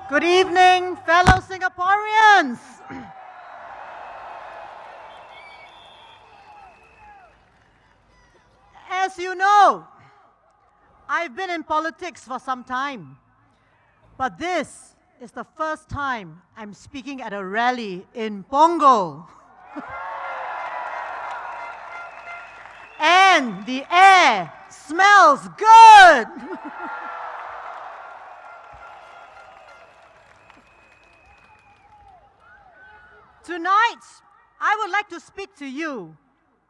Good evening, fellow Singaporeans. As you know, I've been in politics for some time, but this is the first time I'm speaking at a rally in Punggol. And the air smells good. Tonight, I would like to speak to you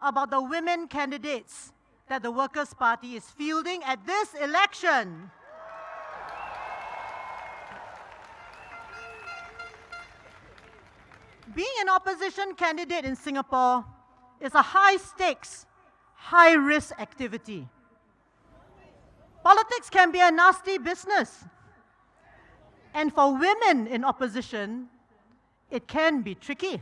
about the women candidates that the Workers' Party is fielding at this election. Being an opposition candidate in Singapore is a high-stakes, high-risk activity. Politics can be a nasty business. And for women in opposition, it can be tricky.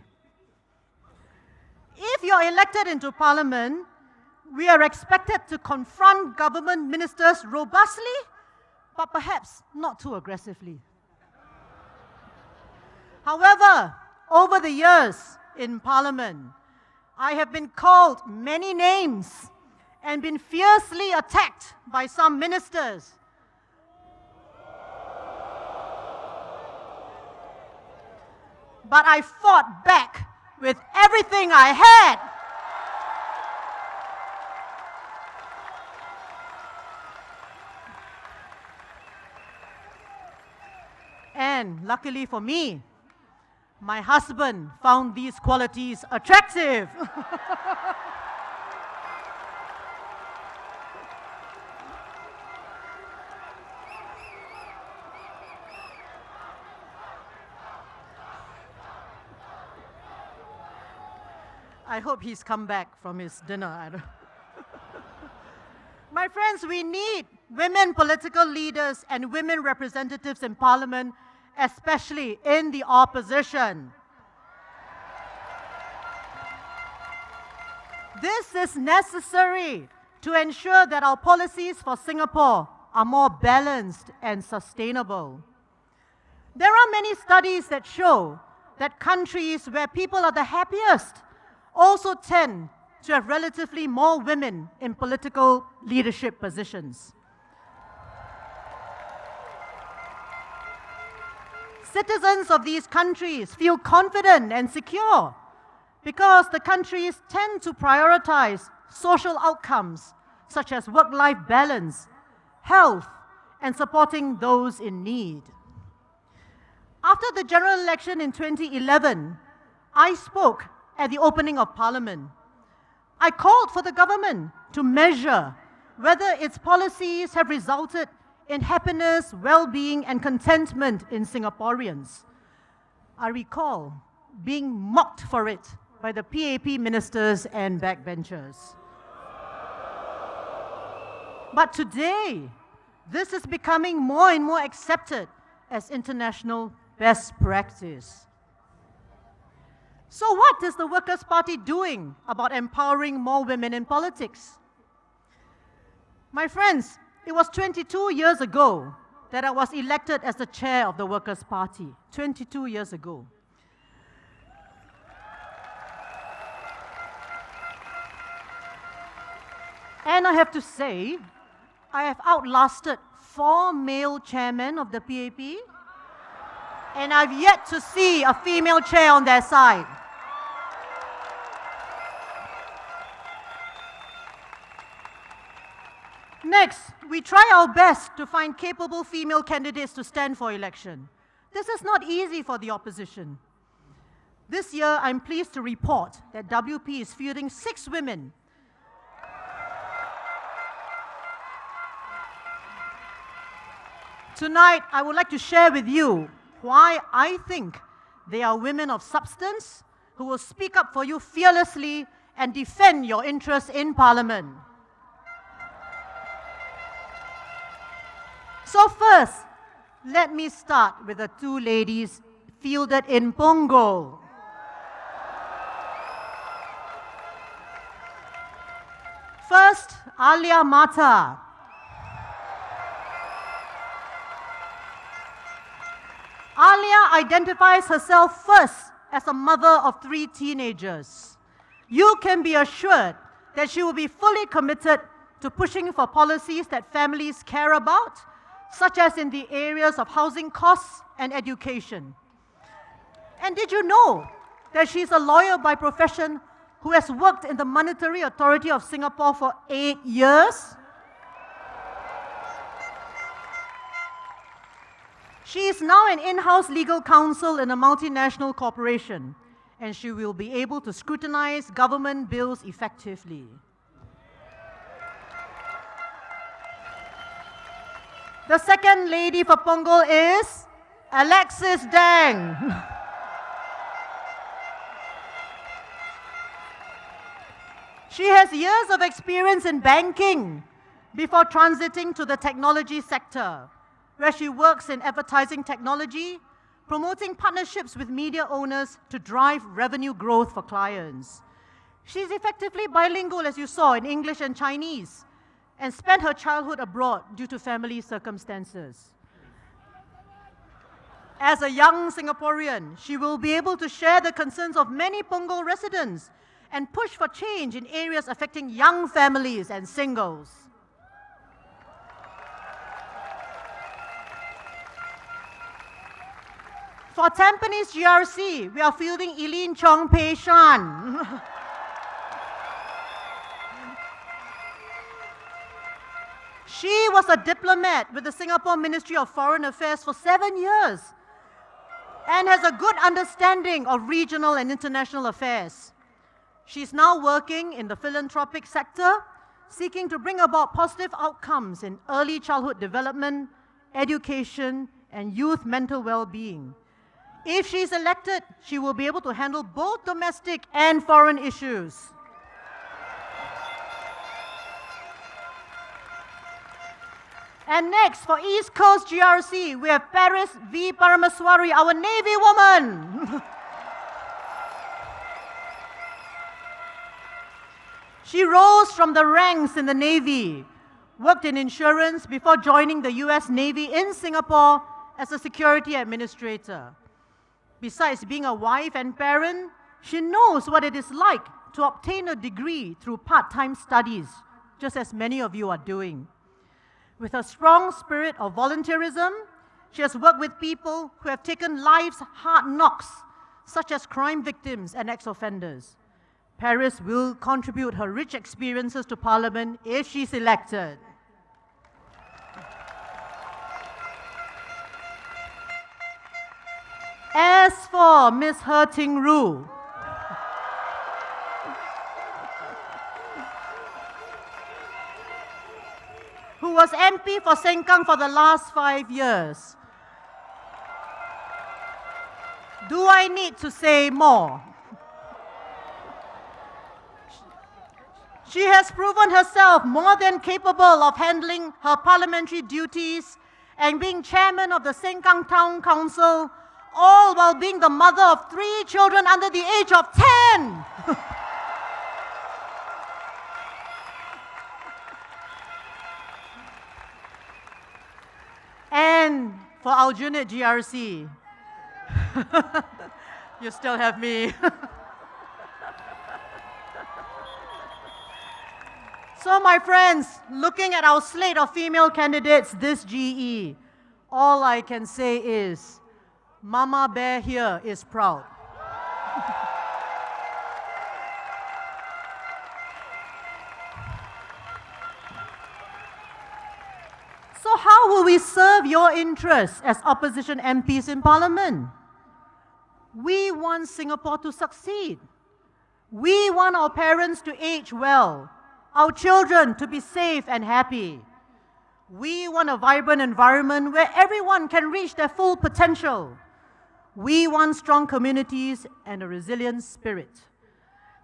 If you're elected into parliament, we are expected to confront government ministers robustly, but perhaps not too aggressively. However, over the years in parliament, I have been called many names and been fiercely attacked by some ministers. But I fought back with everything I had. And luckily for me, my husband found these qualities attractive. I hope he's come back from his dinner. My friends, we need women political leaders and women representatives in parliament, especially in the opposition. This is necessary to ensure that our policies for Singapore are more balanced and sustainable. There are many studies that show that countries where people are the happiest also tend to have relatively more women in political leadership positions. Citizens of these countries feel confident and secure because the countries tend to prioritize social outcomes such as work-life balance, health, and supporting those in need. After the general election in 2011, I spoke at the opening of Parliament. I called for the government to measure whether its policies have resulted in happiness, well-being, and contentment in Singaporeans. I recall being mocked for it by the PAP ministers and backbenchers. But today, this is becoming more and more accepted as international best practice. So what is the Workers' Party doing about empowering more women in politics? My friends, it was 22 years ago that I was elected as the chair of the Workers' Party. 22 years ago. And I have to say, I have outlasted 4 male chairmen of the PAP, and I've yet to see a female chair on their side. Next, we try our best to find capable female candidates to stand for election. This is not easy for the opposition. This year, I'm pleased to report that WP is fielding 6 women. Tonight, I would like to share with you why I think they are women of substance who will speak up for you fearlessly and defend your interests in Parliament. So first, let me start with the 2 ladies fielded in Punggol. First, Alia Mata. Alia identifies herself first as a mother of 3 teenagers. You can be assured that she will be fully committed to pushing for policies that families care about, such as in the areas of housing costs and education. And did you know that she's a lawyer by profession who has worked in the Monetary Authority of Singapore for 8 years? She is now an in-house legal counsel in a multinational corporation, and she will be able to scrutinize government bills effectively. The second lady for Punggol is Alexis Deng. She has years of experience in banking before transiting to the technology sector, where she works in advertising technology, promoting partnerships with media owners to drive revenue growth for clients. She's effectively bilingual, as you saw, in English and Chinese, and spent her childhood abroad due to family circumstances. As a young Singaporean, she will be able to share the concerns of many Punggol residents and push for change in areas affecting young families and singles. For Tampines GRC, we are fielding Eileen Chong Pei Shan. She was a diplomat with the Singapore Ministry of Foreign Affairs for 7 years and has a good understanding of regional and international affairs. She's now working in the philanthropic sector, seeking to bring about positive outcomes in early childhood development, education, and youth mental well-being. If she's elected, she will be able to handle both domestic and foreign issues. And next, for East Coast GRC, we have Paris V. Paramaswari, our Navy woman. She rose from the ranks in the Navy, worked in insurance before joining the US Navy in Singapore as a security administrator. Besides being a wife and parent, she knows what it is like to obtain a degree through part-time studies, just as many of you are doing. With her strong spirit of volunteerism, she has worked with people who have taken life's hard knocks, such as crime victims and ex-offenders. Paris will contribute her rich experiences to Parliament if she's elected. As for Ms. He Ting Ru, who was MP for Sengkang for the last 5 years, do I need to say more? She has proven herself more than capable of handling her parliamentary duties and being chairman of the Sengkang Town Council, all while being the mother of 3 children under the age of 10. And for Aljunied GRC, you still have me. So my friends, looking at our slate of female candidates this GE, all I can say is, Mama Bear here is proud. So how will we serve your interests as opposition MPs in Parliament? We want Singapore to succeed. We want our parents to age well, our children to be safe and happy. We want a vibrant environment where everyone can reach their full potential. We want strong communities and a resilient spirit.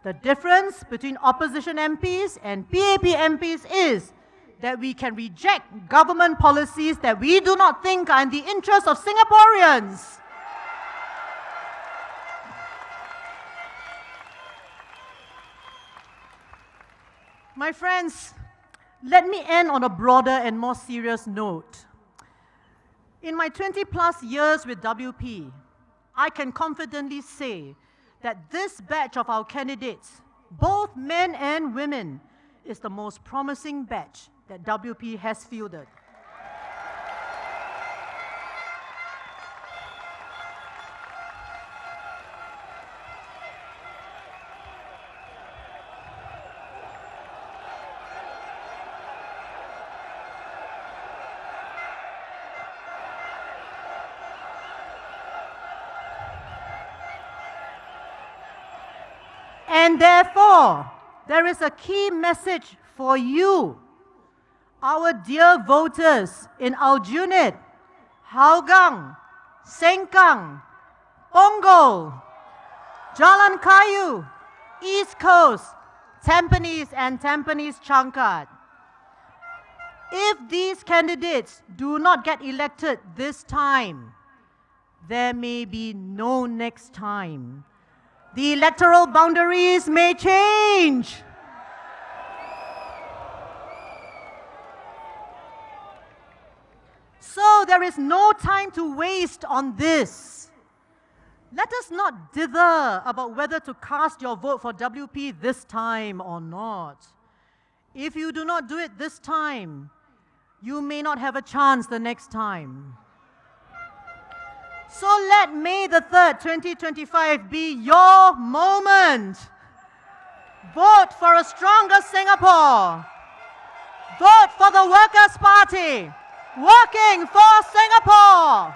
The difference between opposition MPs and PAP MPs is that we can reject government policies that we do not think are in the interest of Singaporeans. My friends, let me end on a broader and more serious note. In my 20-plus years with WP, I can confidently say that this batch of our candidates, both men and women, is the most promising batch that WP has fielded. And therefore, there is a key message for you, our dear voters in Aljunied, Hougang, Sengkang, Punggol, Jalan Kayu, East Coast, Tampines and Tampines Changkat. If these candidates do not get elected this time, there may be no next time. The electoral boundaries may change. So there is no time to waste on this. Let us not dither about whether to cast your vote for WP this time or not. If you do not do it this time, you may not have a chance the next time. So let May the 3rd, 2025 be your moment. Vote for a stronger Singapore. Vote for the Workers' Party, working for Singapore.